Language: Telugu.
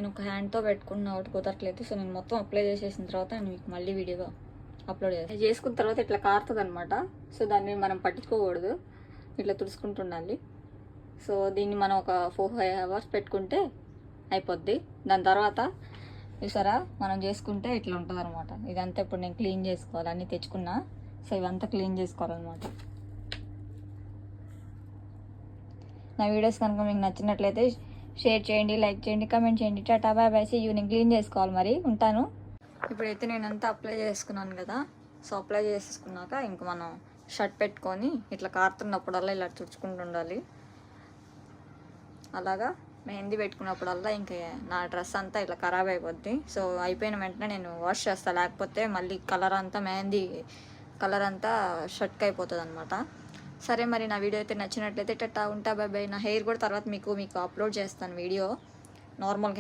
నేను ఒక హ్యాండ్తో పెట్టుకున్న ఒకటి కుదరట్లేదు. సో నేను మొత్తం అప్లై చేసేసిన తర్వాత నేను మీకు మళ్ళీ వీడియోగా అప్లోడ్ చేస్తాను. చేసుకున్న తర్వాత ఇట్లా కారుతుంది అనమాట. సో దాన్ని మనం పట్టించుకోకూడదు, ఇట్లా తుడుచుకుంటుండాలి. సో దీన్ని మనం ఒక 4-5 అవర్స్ పెట్టుకుంటే అయిపోద్ది. దాని తర్వాత చూసారా మనం చేసుకుంటే ఇట్లా ఉంటుంది అనమాట. ఇదంతా ఇప్పుడు నేను క్లీన్ చేసుకోవాలి, అన్నీ తెచ్చుకున్నా. సో ఇవంతా క్లీన్ చేసుకోవాలన్నమాట. నా వీడియోస్ కనుక మీకు నచ్చినట్లయితే షేర్ చేయండి, లైక్ చేయండి, కామెంట్ చేయండి. Tata bye bye. See you. నేను క్లీన్ చేసుకోవాలి, మరి ఉంటాను. ఇప్పుడైతే నేను అంతా అప్లై చేసుకున్నాను కదా. సో అప్లై చేసుకున్నాక ఇంక మనం షర్ట్ పెట్టుకొని ఇట్లా కారుతున్నప్పుడల్లా ఇలా తుడుచుకుంటూ ఉండాలి. అలాగా మెహందీ పెట్టుకున్నప్పుడల్లా ఇంక నా డ్రెస్ అంతా ఇట్లా ఖరాబ్ అయిపోద్ది. సో అయిపోయిన వెంటనే నేను వాష్ చేస్తాను, లేకపోతే మళ్ళీ కలర్ అంతా మెహందీ కలర్ అంతా షర్ట్కి అయిపోతుంది అనమాట. సరే మరి నా వీడియో అయితే నచ్చినట్లయితే టట్టా ఉంటా బాయ్ బాయ్. నా హెయిర్ కూడా తర్వాత మీకు అప్లోడ్ చేస్తాను వీడియో నార్మల్గా.